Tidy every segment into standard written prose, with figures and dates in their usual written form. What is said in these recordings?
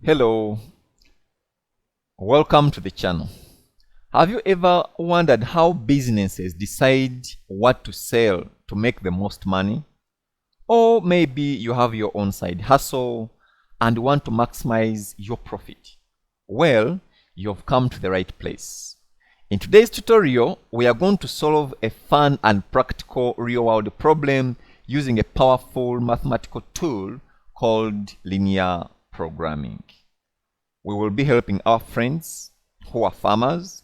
Hello, welcome to the channel. Have you ever wondered how businesses decide what to sell to make the most money? Or maybe you have your own side hustle and want to maximize your profit. Well, you've come to the right place. In today's tutorial, we are going to solve a fun and practical real-world problem using a powerful mathematical tool called linear programming. We will be helping our friends who are farmers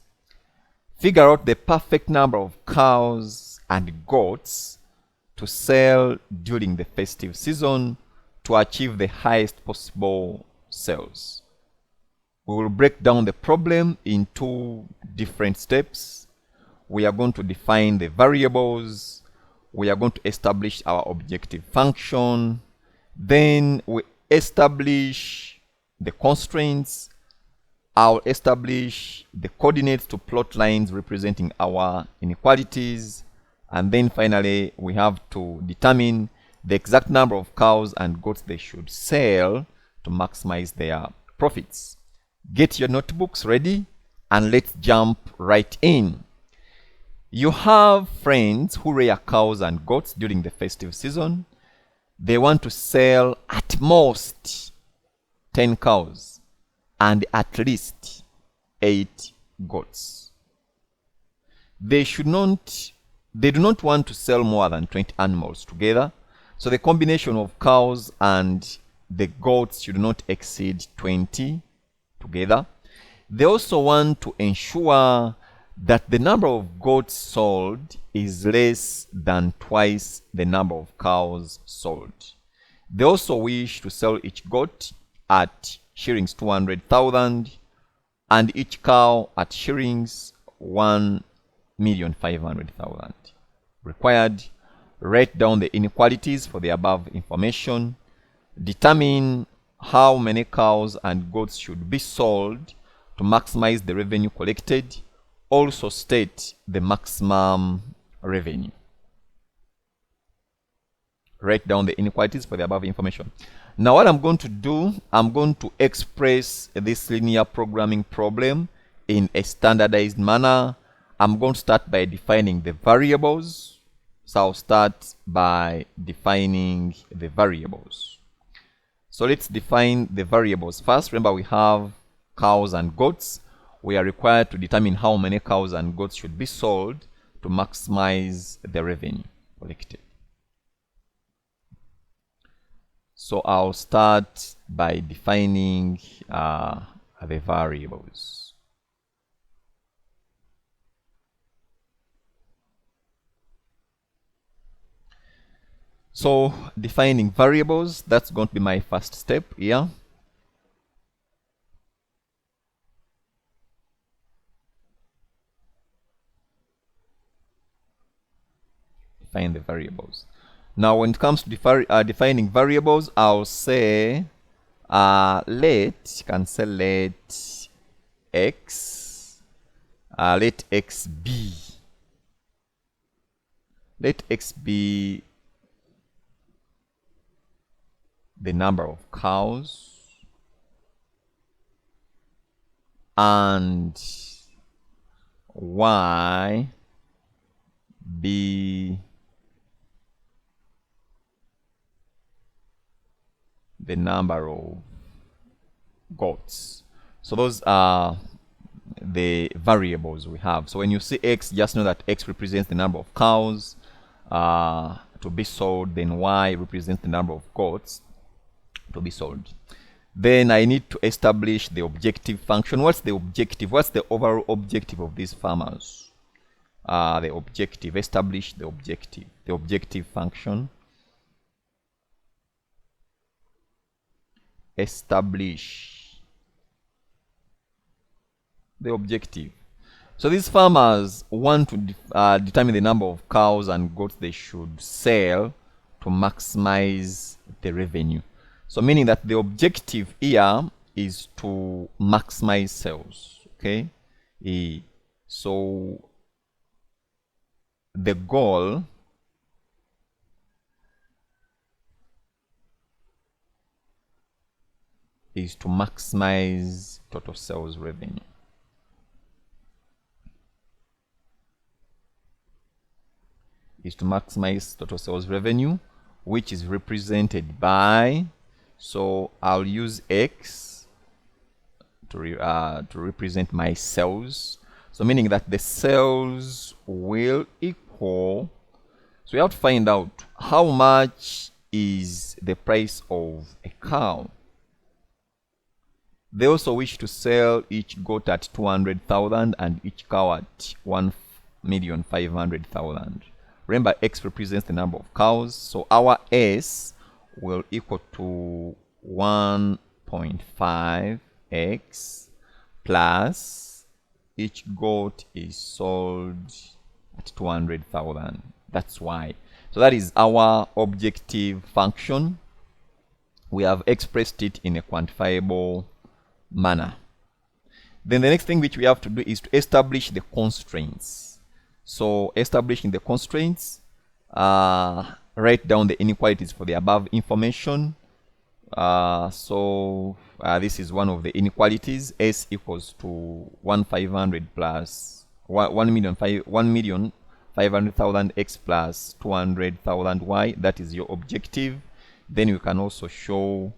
figure out the perfect number of cows and goats to sell during the festive season to achieve the highest possible sales. We will break down the problem in two different steps. We are going to define the variables. We are going to establish our objective function. Then we establish the constraints. I'll establish the coordinates to plot lines representing our inequalities. And then finally, we have to determine the exact number of cows and goats they should sell to maximize their profits. Get your notebooks ready and let's jump right in. You have friends who rear cows and goats during the festive season. They want to sell at most 10 cows and at least 8 goats. They do not want to sell more than 20 animals together, so the combination of cows and the goats should not exceed 20 together. They also want to ensure that the number of goats sold is less than twice the number of cows sold. They also wish to sell each goat at shillings 200,000 and each cow at shillings 1,500,000. Required: write down the inequalities for the above information. Determine how many cows and goats should be sold to maximize the revenue collected. Also state the maximum revenue. Write down the inequalities for the above information. Now what I'm going to do, I'm going to express this linear programming problem in a standardized manner. I'm going to start by defining the variables. So I'll start by defining the variables. So let's define the variables first. Remember, we have cows and goats. We are required to determine how many cows and goats should be sold to maximize the revenue collected. So I'll start by defining the variables. So defining variables, that's going to be my first step here. Define the variables. Now when it comes to defining variables, I'll say let x, let x be. Let x be the number of cows and y be the number of goats. So those are the variables we have. So when you see x, just know that x represents the number of cows to be sold, then y represents the number of goats to be sold. Then I need to establish the objective function. What's the objective? What's the overall objective of these farmers? The objective. Establish the objective. The objective function. Establish the objective. So these farmers want to determine the number of cows and goats they should sell to maximize the revenue. So meaning that the objective here is to maximize sales. Okay. So the goal is to maximize total sales revenue. Is to maximize total sales revenue, which is represented by, so I'll use X to represent my sales. So meaning that the sales will equal, so we have to find out how much is the price of a cow. They also wish to sell each goat at 200,000 and each cow at 1,500,000. Remember, X represents the number of cows, so our S will equal to 1.5x plus each goat is sold at 200,000. That's why. So that is our objective function. We have expressed it in a quantifiable manner. Then the next thing which we have to do is to establish the constraints. So establishing the constraints, write down the inequalities for the above information. This is one of the inequalities. S equals to 1,500 plus 1,500,000 X plus 200,000 Y. That is your objective. Then you can also show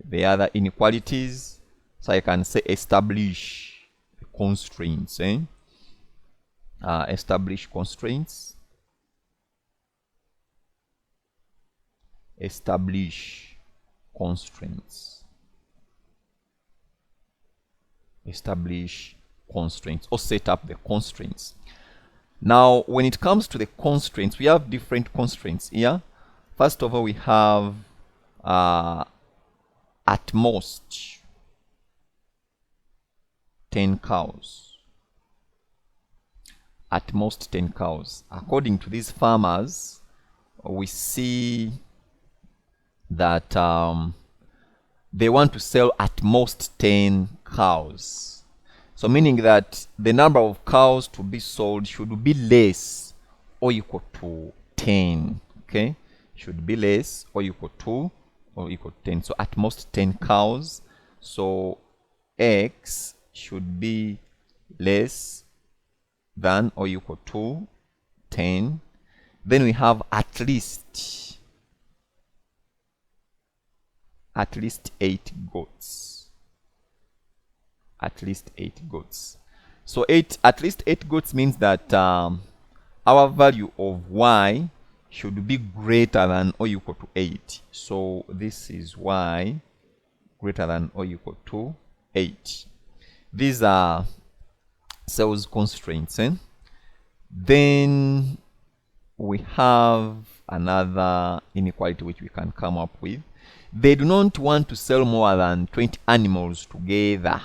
the other inequalities. So I can say establish constraints. Establish constraints. Establish constraints. Establish constraints, or set up the constraints. Now, when it comes to the constraints, we have different constraints here. First of all, we have at most 10 cows. At most 10 cows. According to these farmers, we see that they want to sell at most 10 cows. So meaning that the number of cows to be sold should be less or equal to 10. Okay, should be less or equal to 10. So at most 10 cows. So X should be less than or equal to 10. Then we have at least 8 goats. At least 8 goats. So at least 8 goats means that our value of Y should be greater than or equal to 8. So this is Y greater than or equal to 8. These are sales constraints. Then we have another inequality which we can come up with. They do not want to sell more than 20 animals together.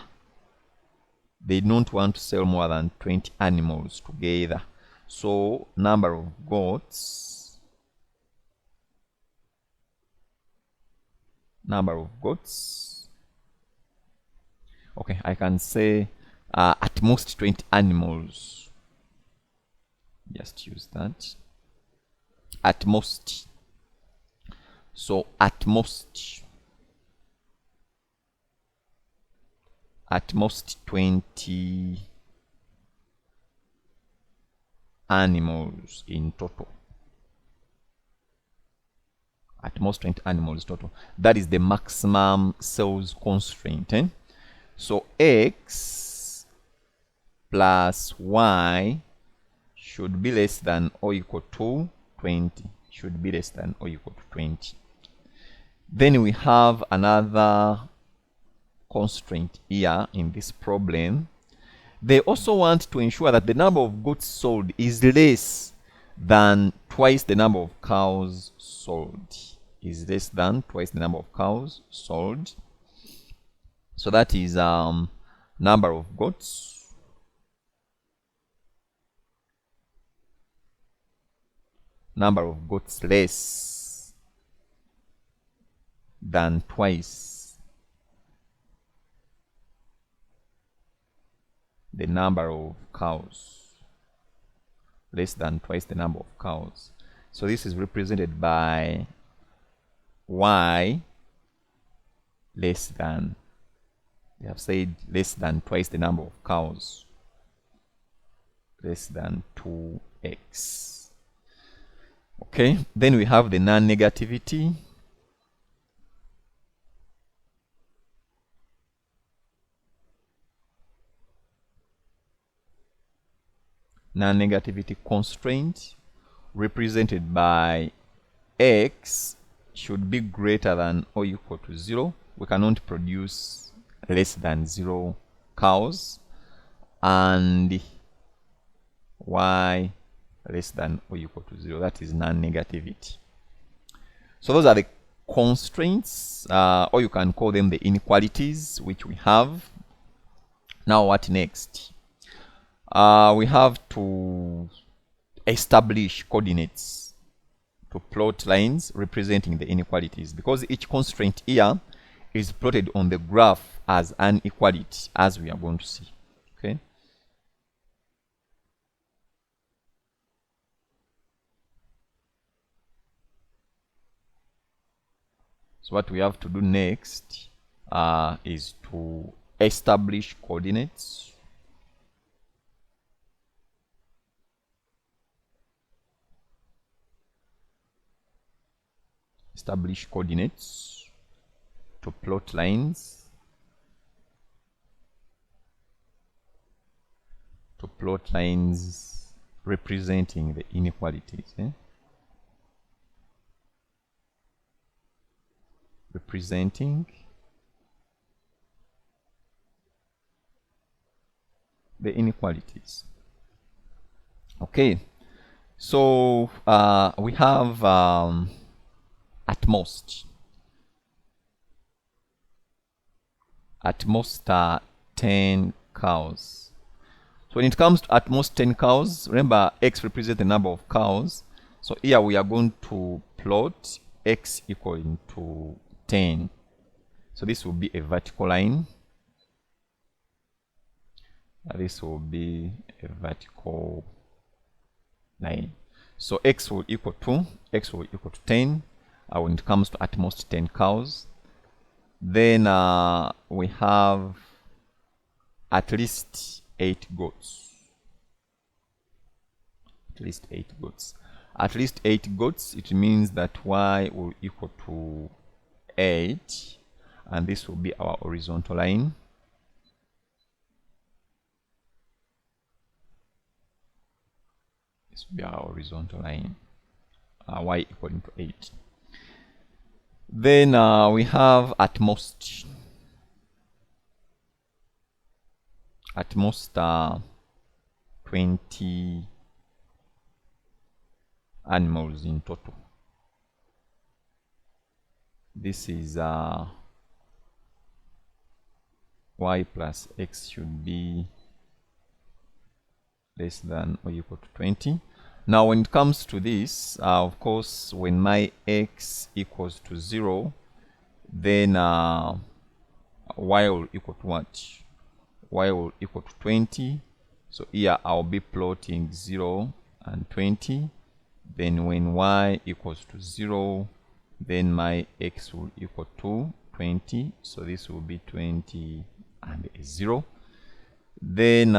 They don't want to sell more than 20 animals together. So number of goats. Number of goats. Okay, I can say at most 20 animals. Just use that. At most. So at most 20 animals in total. At most 20 animals total. That is the maximum sales constraint. So X plus Y should be less than or equal to 20. Should be less than or equal to 20. Then we have another constraint here in this problem. They also want to ensure that the number of goats sold is less than twice the number of cows sold. Is less than twice the number of cows sold. So that is number of goats. Number of goats less than twice the number of cows. Less than twice the number of cows. So this is represented by Y less than We have said less than twice the number of cows. Less than 2x. Okay, then we have the non-negativity. Non-negativity constraint represented by x should be greater than or equal to 0. We cannot produce less than 0 cows, and y less than or equal to 0. That is non-negativity. So those are the constraints, or you can call them the inequalities, which we have. Now what next? We have to establish coordinates to plot lines representing the inequalities, because each constraint here is plotted on the graph as an equality, as we are going to see. Okay. So what we have to do next is to establish coordinates. Establish coordinates to plot lines. To plot lines representing the inequalities. Representing the inequalities. Okay, so we have at most 10 cows. So when it comes to at most 10 cows, remember x represents the number of cows. So here we are going to plot x equal to 10. So this will be a vertical line. This will be a vertical line. So x will equal to 10 when it comes to at most 10 cows. Then we have at least 8 goats. At least 8 goats. At least 8 goats, it means that y will equal to 8, and this will be our horizontal line. This will be our horizontal line, y equaling to 8. Then we have at most 20 animals in total. This is y plus x should be less than or equal to 20. Now when it comes to this, of course, when my x equals to 0, then y will equal to what? Y will equal to 20. So here I'll be plotting 0 and 20. Then when y equals to 0, then my x will equal to 20. So this will be 20 and 0. Then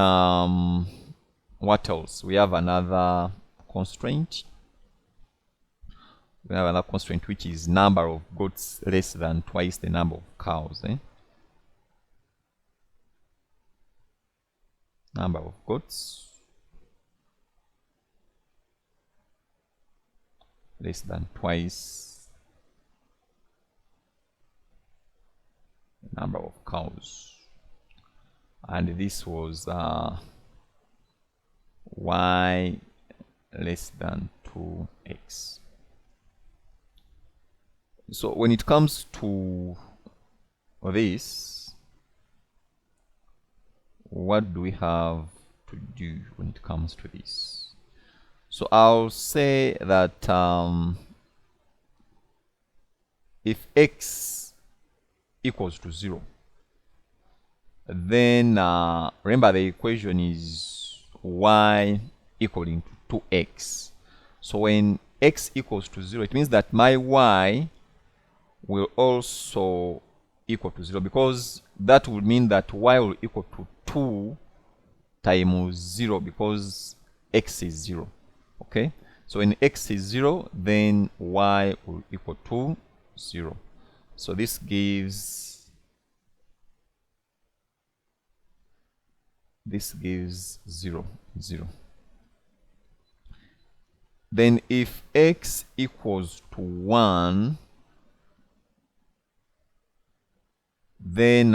what else? We have another constraint. We have another constraint, which is number of goats less than twice the number of cows. Number of goats less than twice the number of cows, and this was y less than 2x. So when it comes to this, what do we have to do when it comes to this? So I'll say that if x equals to 0, then remember the equation is y equaling to 2x. So when x equals to 0, it means that my y will also equal to 0, because that would mean that y will equal to 2 times 0, because x is 0. Okay, so when x is 0, then y will equal to 0. So this gives 0, 0. Then if x equals to 1, then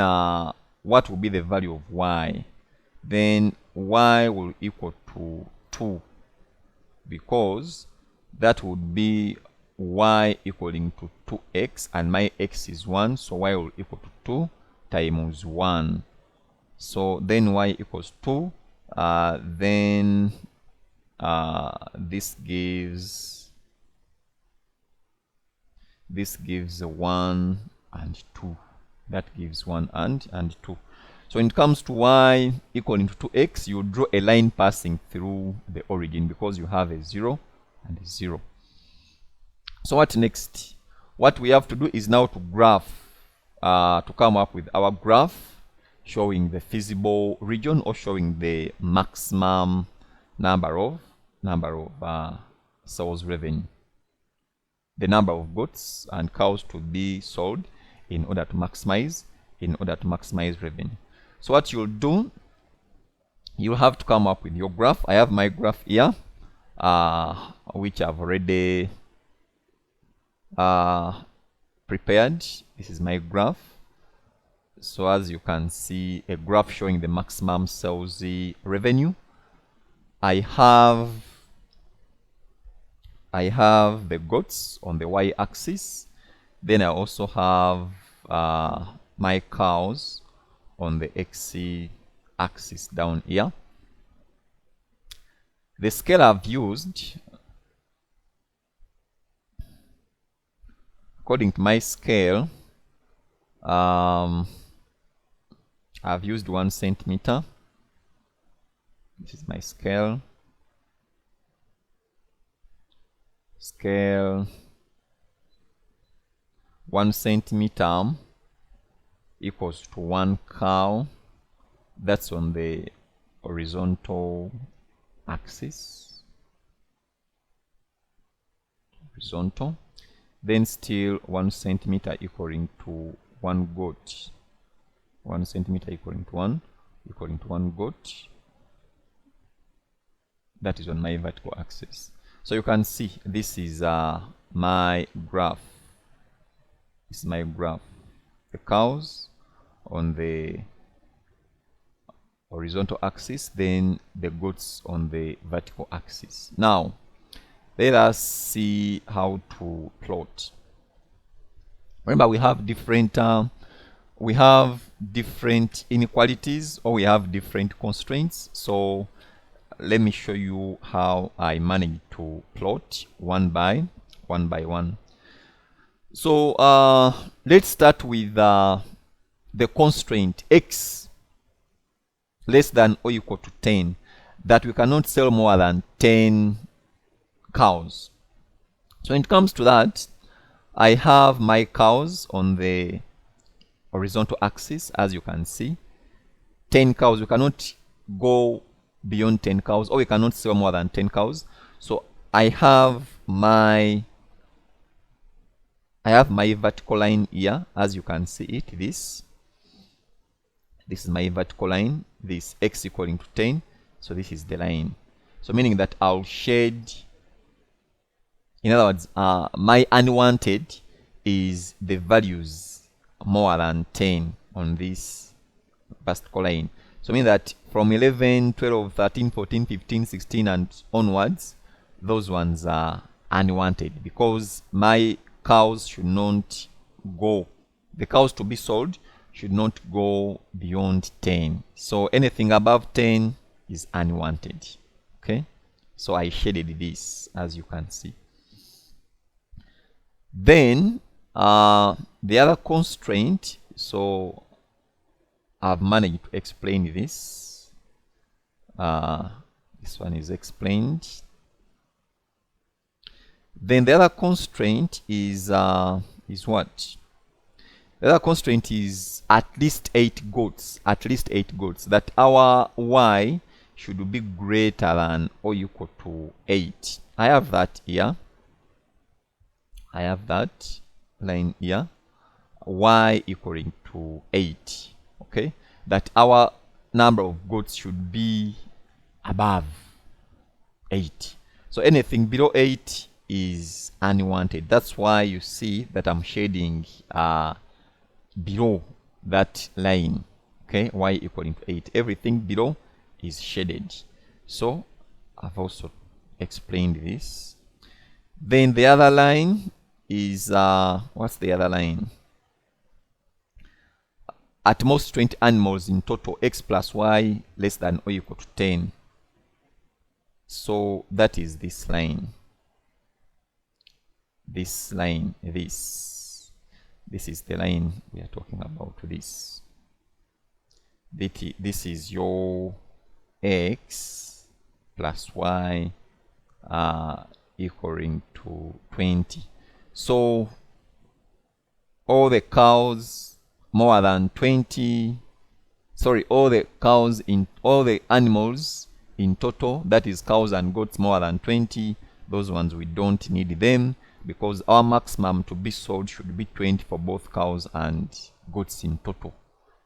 what will be the value of y? Then y will equal to 2, because that would be y equaling to 2x, and my x is 1, so y will equal to 2 times 1. So then y equals 2, then this gives 1 and 2. That gives 1 and 2. So when it comes to y equaling to 2x, you draw a line passing through the origin, because you have a 0 and a 0. So what next? What we have to do is now to graph, to come up with our graph showing the feasible region, or showing the maximum number of sales revenue, the number of goats and cows to be sold in order to maximize revenue. So what you'll do, you'll have to come up with your graph. I have my graph here, which I've already prepared. This is my graph. So as you can see, a graph showing the maximum sales revenue. I have the goats on the y-axis. Then I also have my cows on the x-axis down here. The scale I've used, according to my scale, I've used 1 centimeter. This is my scale. 1 centimeter equals to 1 cow. That's on the horizontal axis. Horizontal. Then still 1 centimeter equaling to 1 goat. 1 centimeter equaling to 1 goat. That is on my vertical axis. So you can see this is my graph. This is my graph. The cows on the horizontal axis, then the goats on the vertical axis. Now, let us see how to plot. Remember, we have different inequalities, or we have different constraints. So let me show you how I manage to plot one by one. So let's start with the constraint x less than or equal to 10, that we cannot sell more than 10 cows. So when it comes to that, I have my cows on the horizontal axis, as you can see. 10 cows, we cannot go beyond 10 cows, or we cannot sell more than 10 cows. So I have my vertical line here, as you can see it. This is my vertical line, this x equaling to 10. So this is the line. So meaning that I'll shade, in other words, my unwanted is the values more than 10 on this vertical line. So meaning that from 11, 12, 13, 14, 15, 16 and onwards, those ones are unwanted, because my cows should not go, the cows to be sold should not go beyond 10. So anything above 10 is unwanted. Okay, so I shaded this, as you can see. Then the other constraint, so I've managed to explain this. This one is explained. Then the other constraint is what? The other constraint is at least 8 goats. At least 8 goats. That our y should be greater than or equal to 8. I have that here. I have that line here. Y equaling to 8. Okay. That our number of goats should be above 8. So anything below 8 is unwanted. That's why you see that I'm shading below that line. Okay, y equaling to 8. Everything below is shaded. So I've also explained this. Then the other line is what's the other line? At most 20 animals in total, x plus y less than or equal to 10. So that is this line. This line, this is the line we are talking about. This is your x plus y equaling to 20. So all the cows more than 20, sorry, all the cows in all the animals in total, that is cows and goats more than 20, those ones we don't need them, because our maximum to be sold should be 20 for both cows and goats in total.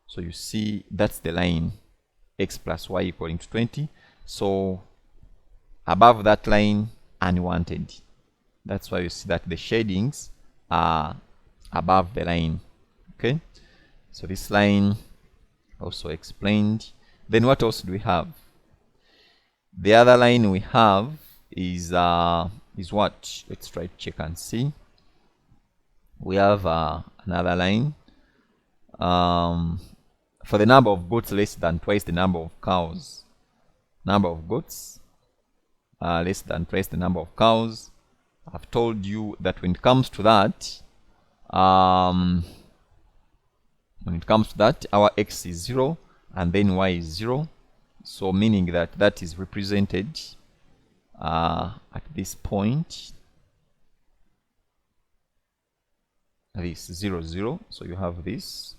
So you see that's the line, x plus y equaling to 20. So above that line, unwanted. That's why you see that the shadings are above the line. Okay, so this line also explained. Then what else do we have? The other line we have is what? Let's try to check and see. We have another line for the number of goats less than twice the number of cows. Number of goats less than twice the number of cows. I've told you that when it comes to that, our x is 0 and then y is 0. So meaning that that is represented at this point, this 0, 0. So you have this.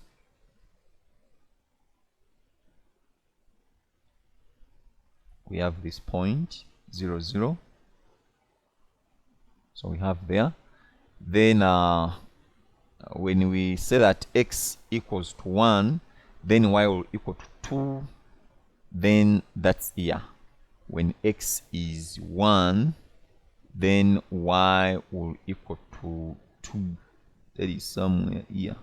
We have this point 0, 0. So we have there. Then when we say that x equals to 1, then y will equal to 2. Then that's here. When x is 1, then y will equal to 2. That is somewhere here.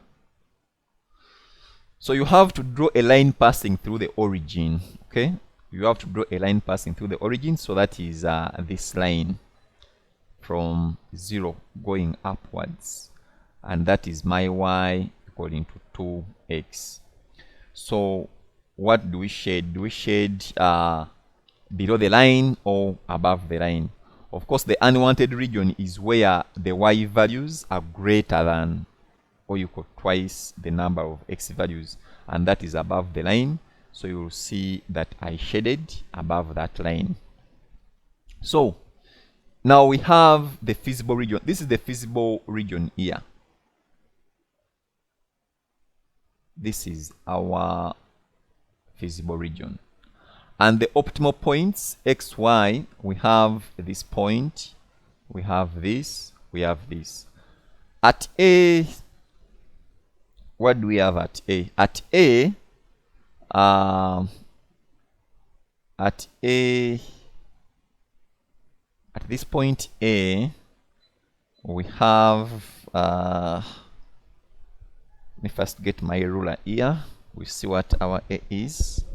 So you have to draw a line passing through the origin. Okay, you have to draw a line passing through the origin. So that is this line from 0 going upwards, and that is my y equaling to 2x. So what do we shade? Do we shade below the line or above the line? Of course, the unwanted region is where the y values are greater than or equal to twice the number of x values, and that is above the line. So you will see that I shaded above that line. So now we have the feasible region. This is the feasible region here. This is our feasible region. And the optimal points, x, y, we have this point, we have this, we have this. At A, what do we have at A? At A, at this point A, we have, let me first get my ruler here. We see what our A is.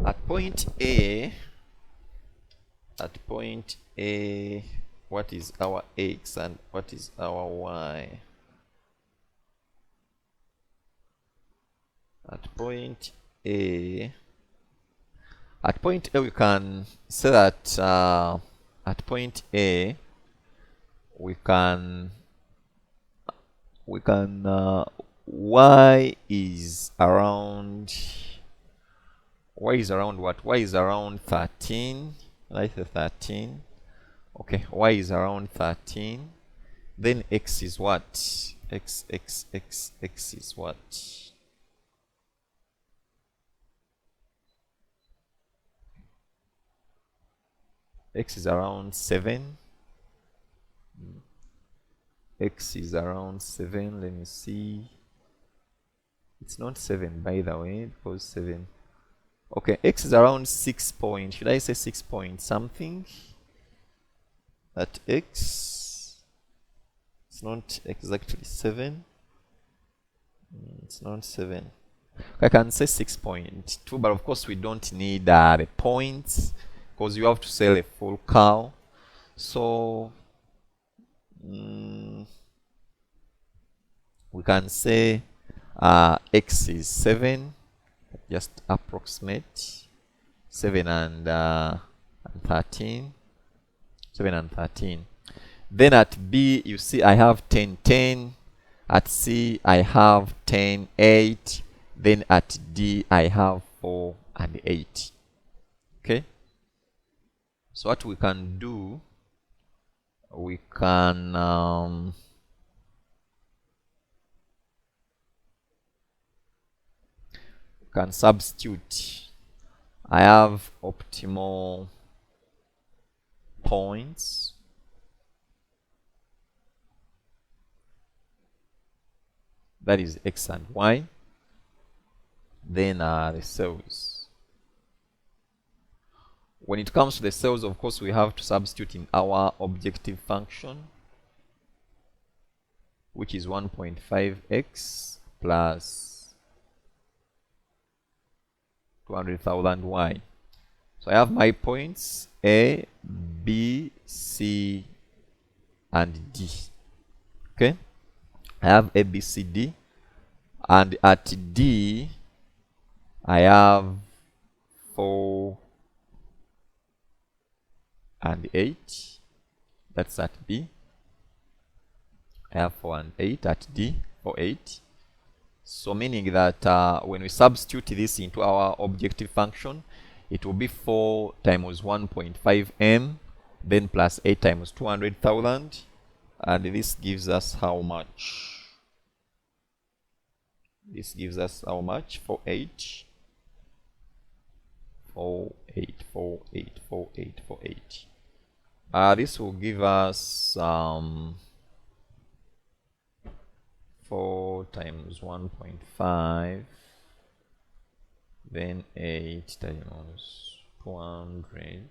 At point A, what is our x and what is our y? At point A, we can say that at point A, we can y is around Y is around what? Y is around 13. Like the 13. Okay, Y is around 13. Then X is what? X is what? X is around 7. X is around 7. Let me see. It's not 7 by the way, because 7. Okay, X is around 6 point. Should I say 6 point something? That X. It's not exactly 7. It's not 7. I can say 6.2, but of course we don't need the points because you have to sell a full cow. So we can say X is 7, just approximate 7 and 13. 7 and 13. Then at B, you see I have 10, 10. At C, I have 10, 8. Then at D, I have 4 and 8. Okay? So what we can do, we can substitute. I have optimal points. That is X and Y. Then the cells. When it comes to the cells, of course, we have to substitute in our objective function, which is 1.5x plus 200,000 y. So I have my points A, B, C, and D. Okay? I have A, B, C, D. And at D, I have 4 and 8. That's at B. I have 4 and 8 at D, 4, 8. So meaning that when we substitute this into our objective function, it will be 4 times 1.5 m, then plus 8 times 200,000. And this gives us how much? This gives us how much? 4, 8. 4, 8, 4, 8, 4, 8, 4, 8. This will give us 4 times 1.5, then 8 times 200.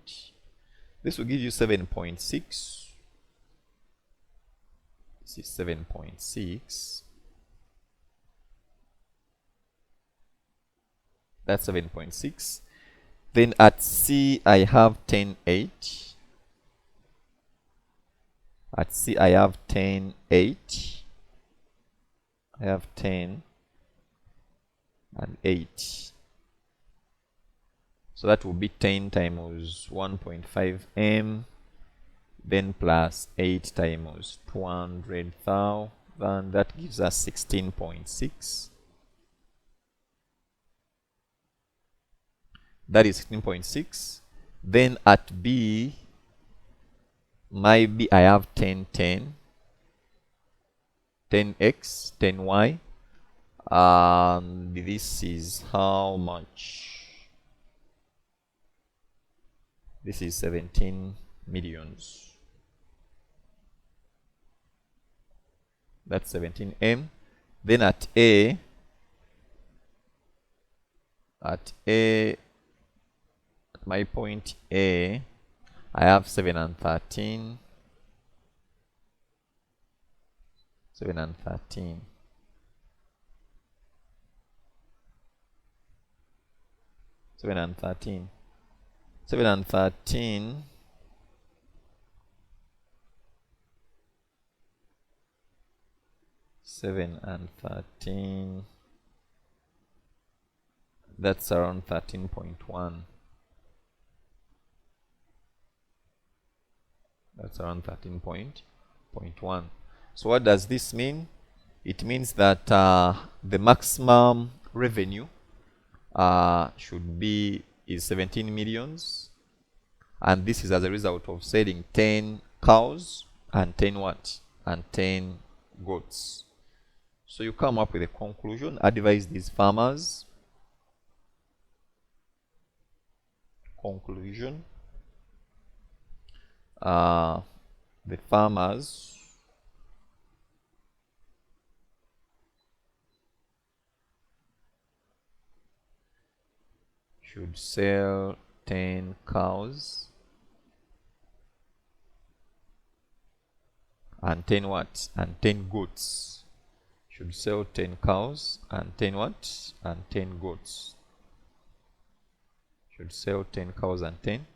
This will give you 7.6. This is 7.6. That's 7.6. Then at C, I have 10, 8. At C, I have 10, 8. I have 10 and 8. So that will be 10 times 1.5 m, then plus 8 times 200,000. That gives us 16.6. That is 16.6. Then at B, my B, I have 10, 10. 10x, 10y. And this is how much? This is 17 millions. That's 17m. Then at A, at my point A, I have 7 and 13. 7 and 13. 7 and 13. 7 and 13. 7 and 13. That's around 13.1. That's around 13.1. So what does this mean? It means that the maximum revenue should be is 17 millions, and this is as a result of selling 10 cows and 10 what? And 10 goats. So you come up with a conclusion. Advise these farmers. Conclusion. The farmers should sell 10 cows and 10 what? And 10 goats. Should sell 10 cows and 10 what? And 10 goats. Should sell 10 cows and 10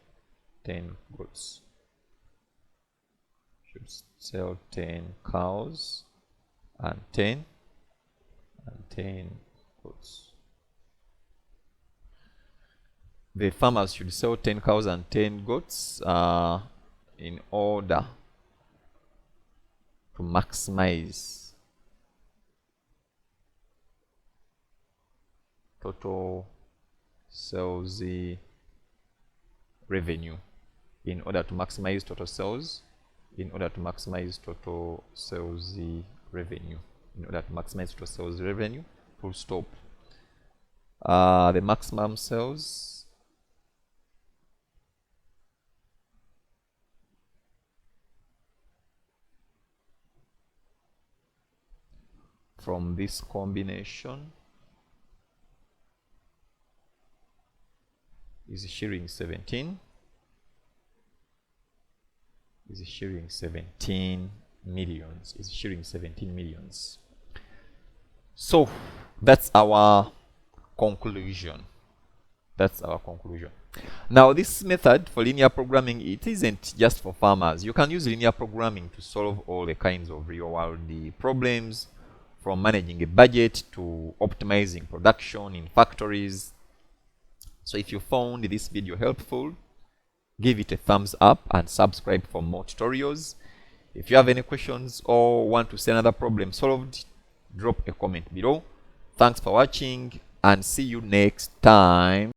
goats. Should sell 10 cows and 10 goats. The farmers should sell 10 cows and 10 goats in order to maximize total sales revenue. In order to maximize total sales revenue. In order to maximize total sales revenue, full stop. The maximum sales from this combination is sharing 17 millions. So that's our conclusion. Now this method for linear programming, it isn't just for farmers. You can use linear programming to solve all the kinds of real world problems, from managing a budget to optimizing production in factories. So if you found this video helpful, give it a thumbs up and subscribe for more tutorials. If you have any questions or want to see another problem solved, drop a comment below. Thanks for watching and see you next time.